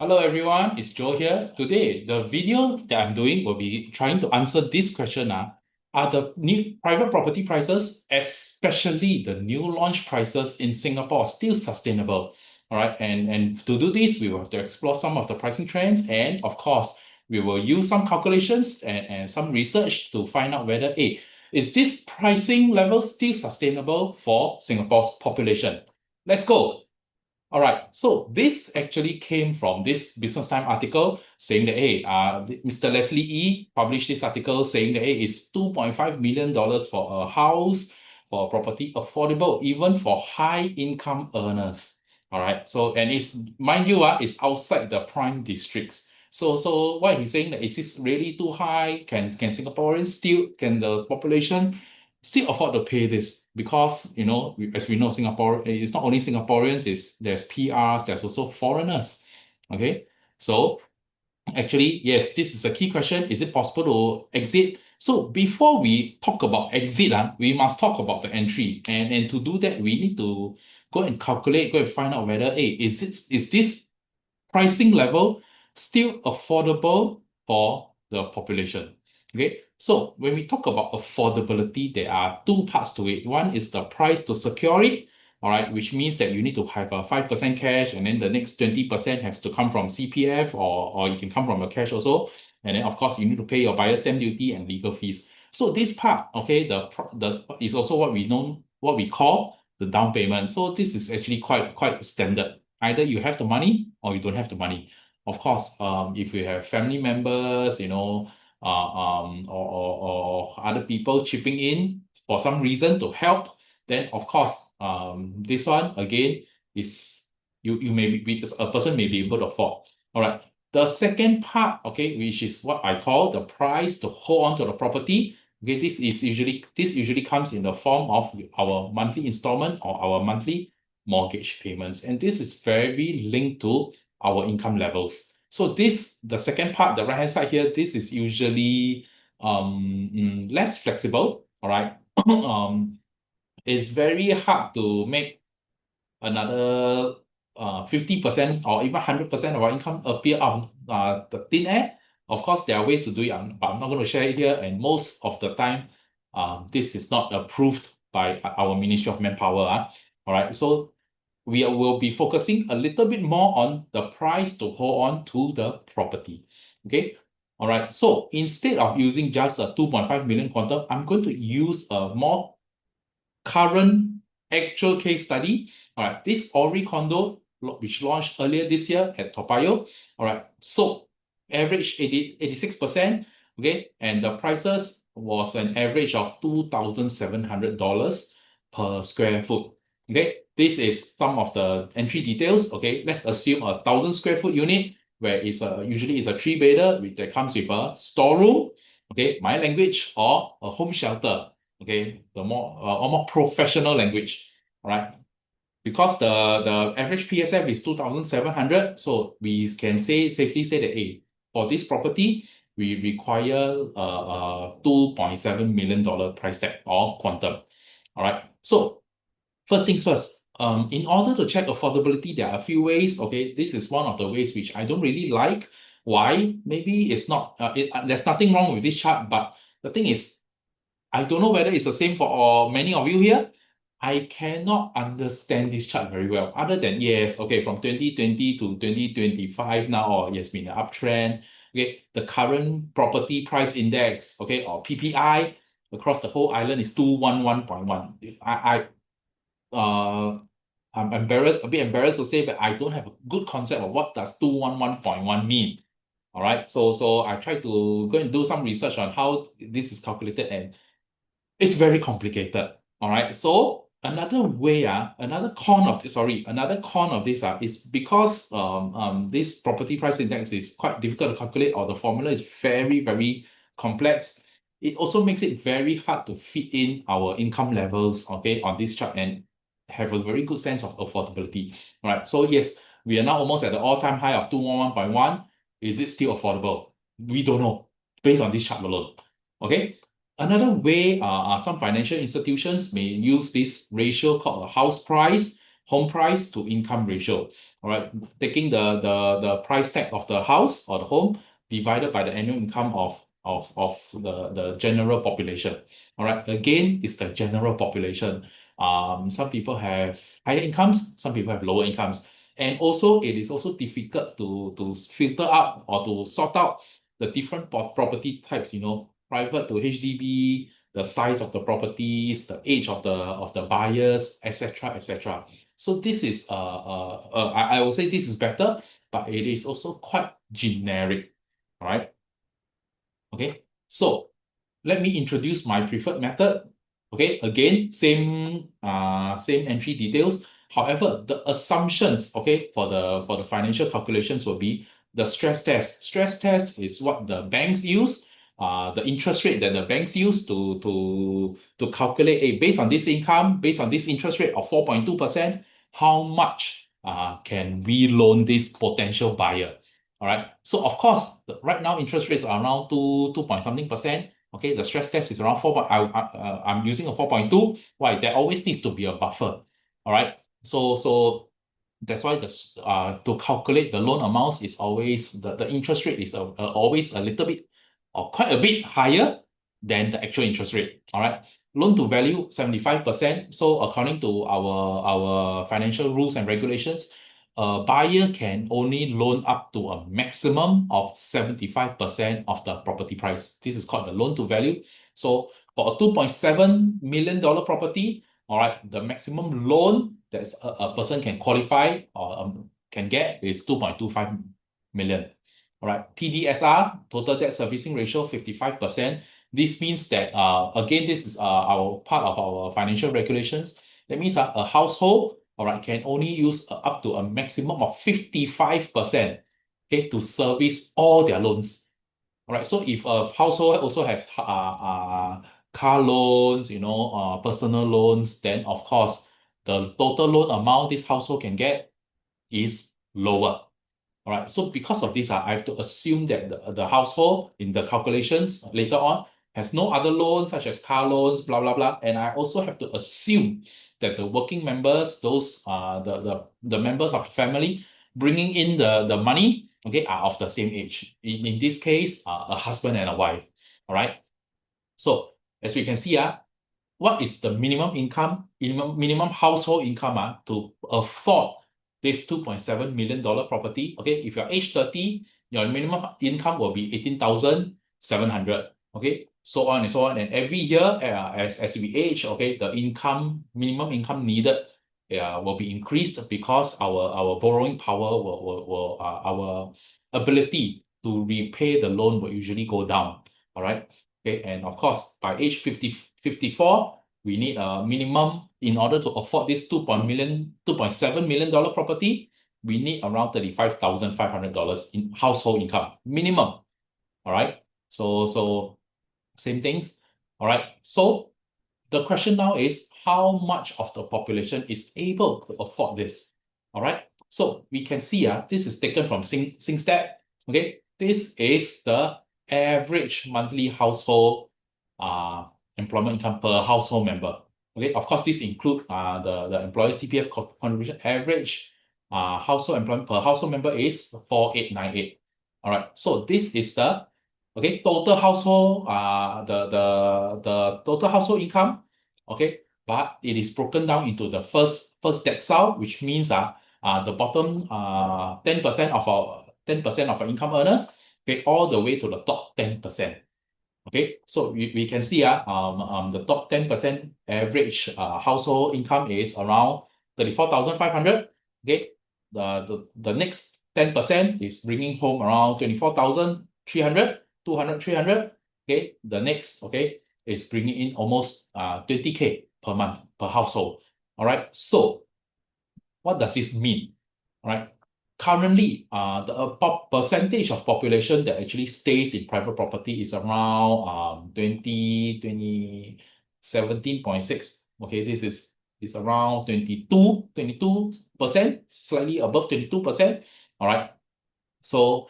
Hello everyone, it's Joe here. Today, the video that I'm doing will be trying to answer this question. Are the new private property prices, especially the new launch prices in Singapore, still sustainable? All right, and to do this, we will have to explore some of the pricing trends, and of course, we will use some calculations and some research to find out whether, is this pricing level still sustainable for Singapore's population? Let's go. All right, so this actually came from this Business Time article saying that, Mr. Leslie E published this article saying that, it's $2.5 million for a house, for a property, affordable even for high income earners. All right, so, and it's, mind you, it's outside the prime districts. So what he's saying that, is this really too high? Can Singaporeans still, can the population still afford to pay this? Because as we know, Singapore, it's not only Singaporeans, there's PRs, there's also foreigners. Okay, so actually, yes, this is a key question. Is it possible to exit? So before we talk about exit, we must talk about the entry. And to do that, we need to go and calculate, go and find out whether, is this pricing level still affordable for the population? Okay, so when we talk about affordability, there are two parts to it. One is the price to secure it, all right, which means that you need to have a 5% cash, and then the next 20% has to come from CPF, or you can come from your cash also. And then, of course, you need to pay your buyer's stamp duty and legal fees. So this part, okay, the is also what we call the down payment. So this is actually quite standard. Either you have the money or you don't have the money. Of course, if you have family members, or other people chipping in for some reason to help, then of course, this one again is, you may be a person may be able to afford. All right. The second part, okay, which is what I call the price to hold on to the property. Okay, this usually comes in the form of our monthly installment or our monthly mortgage payments, and this is very linked to our income levels. So this, the second part, the right hand side here, this is usually less flexible. All right. It's very hard to make another 50% or even 100% of our income appear out of the thin air. Of course, there are ways to do it, but I'm not going to share it here. And most of the time, this is not approved by our Ministry of Manpower. All right, so we will be focusing a little bit more on the price to hold on to the property. Okay. All right. So instead of using just a 2.5 million quantum, I'm going to use a more current actual case study. All right. This Ori condo, which launched earlier this year at Toa Payoh. All right. So average 86%. Okay. And the prices was an average of $2,700 per square foot. Okay, this is some of the entry details. Okay, let's assume 1,000 square foot unit where usually it's a three-bedder that comes with a storeroom. Okay, my language, or a home shelter. Okay, the more professional language. All right, because the average PSF is 2,700, so we can safely say that, for this property we require $2.7 million price tag or quantum. All right, so first things first, in order to check affordability, there are a few ways. Okay, this is one of the ways which I don't really like. Why? Maybe it's not, there's nothing wrong with this chart, but the thing is, I don't know whether it's the same for many of you here. I cannot understand this chart very well, other than, yes, okay, from 2020 to 2025 now, or yes, been an uptrend. Okay, the current property price index, okay, or PPI across the whole island is 211.1. Uh, I'm embarrassed, a bit embarrassed to say, but I don't have a good concept of what does 211.1 mean. All right, so I tried to go and do some research on how this is calculated, and it's very complicated. All right, so another way, another con of this is because this property price index is quite difficult to calculate, or the formula is very complex. It also makes it very hard to fit in our income levels, okay, on this chart, and have a very good sense of affordability. All right, so yes, we are now almost at the all-time high of 211.1. Is it still affordable? We don't know, based on this chart alone. Okay. Another way, some financial institutions may use this ratio called a house price home price to income ratio. All right, taking the price tag of the house or the home divided by the annual income of the general population. All right, again, it's the general population. Some people have higher incomes, some people have lower incomes. And also, it is also difficult to filter out or to sort out the different property types, private to HDB, the size of the properties, the age of the buyers, etc., etc. So this is I will say this is better, but it is also quite generic. All right. Okay. So let me introduce my preferred method. Okay, again, same entry details. However, the assumptions, okay, for the financial calculations will be the stress test. Stress test is what the banks use, the interest rate that the banks use to calculate, based on this income, based on this interest rate of 4.2%, how much can we loan this potential buyer? All right. So of course, right now interest rates are around two point something percent. Okay, the stress test is around 4. I'm using a 4.2. Why? There always needs to be a buffer. All right. So that's why to calculate the loan amounts is always the interest rate is always a little bit or quite a bit higher than the actual interest rate. All right. Loan to value 75%. So according to our financial rules and regulations, a buyer can only loan up to a maximum of 75% of the property price. This is called the loan to value. So for a $2.7 million property, all right, the maximum loan that a person can qualify or can get is 2.25 million. All right, TDSR, total debt servicing ratio, 55%. This means that, again, this is our part of our financial regulations. That means a household, all right, can only use up to a maximum of 55%, okay, to service all their loans. All right, so if a household also has car loans, personal loans, then of course the total loan amount this household can get is lower. All right, so because of this, I have to assume that the household in the calculations later on has no other loans such as car loans, blah, blah, blah. And I also have to assume that the working members, those the members of the family bringing in the money, okay, are of the same age. In this case, a husband and a wife. All right. So as we can see, what is the minimum income, minimum household income to afford this $2.7 million property? Okay, if you're age 30, your minimum income will be 18,700. Okay, so on and so on. And every year, as we age, okay, the minimum income needed will be increased because our borrowing power our ability to repay the loan will usually go down. All right. Okay, and of course, by age 54, we need a minimum in order to afford this $2.7 million property. We need around $35,500 in household income minimum. All right. So same things. All right. So the question now is how much of the population is able to afford this? All right. So we can see this is taken from SingStat. Okay. This is the average monthly household employment income per household member. Okay, of course, this include the employer CPF contribution. Average household employment per household member is 4,898. All right, so this is the total household the total household income. Okay, but it is broken down into the first decile, which means the bottom 10% of our income earners, okay, all the way to the top 10%. Okay, so we can see the top 10% average household income is around 34,500. Okay, the next 10% is bringing home around 24,300, 200, 300. Okay, the next is bringing in almost 20K per month per household. All right, so what does this mean? All right, currently, the percentage of population that actually stays in private property is around 17.6. Okay, this is around 22%, slightly above 22%. All right. So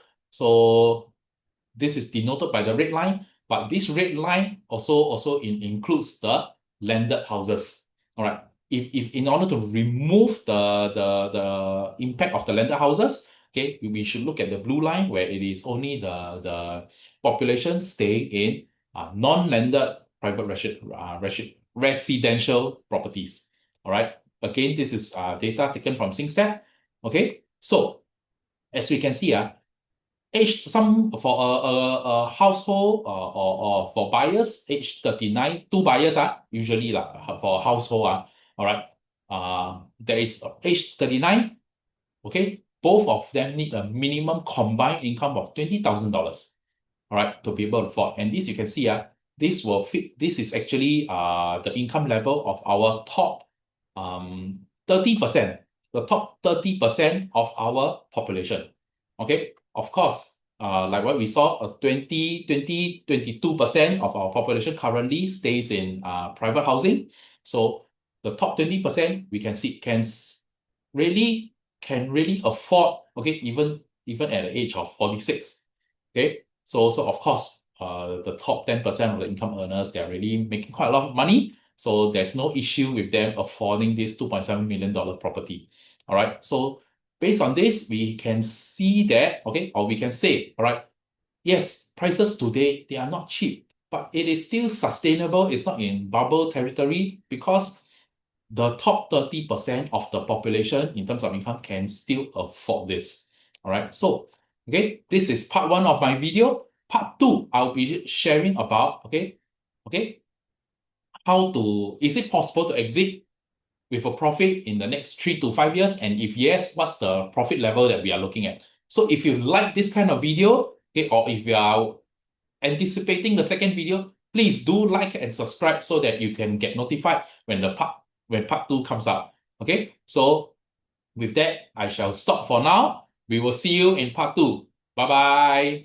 this is denoted by the red line, but this red line also includes the landed houses. All right. if in order to remove the impact of the landed houses, okay, we should look at the blue line where it is only the population staying in non-landed private residential properties. All right. Again, this is data taken from SingStat. Okay. So as we can see, age some for a household or for buyers age 39, two buyers usually for a household all right. There is age 39. Okay, both of them need a minimum combined income of $20,000. All right, to be able to afford. And this you can see, this will fit. This is actually the income level of our top 30%, the top 30% of our population. Okay, of course, like what we saw, 22% of our population currently stays in private housing. So the top 20% we can see really can really afford, okay, even at the age of 46. Okay, so of course, the top 10% of the income earners, they're really making quite a lot of money. So there's no issue with them affording this $2.7 million property. All right. So based on this, we can see that, okay, or we can say, all right, yes, prices today, they are not cheap, but it is still sustainable. It's not in bubble territory because the top 30% of the population in terms of income can still afford this. All right. So, okay, this is part one of my video. Part two, I'll be sharing about, okay, is it possible to exit with a profit in the next 3 to 5 years? And if yes, what's the profit level that we are looking at? So if you like this kind of video, okay, or if you are anticipating the second video, please do like and subscribe so that you can get notified when part two comes out. Okay, so with that, I shall stop for now. We will see you in part two. Bye bye.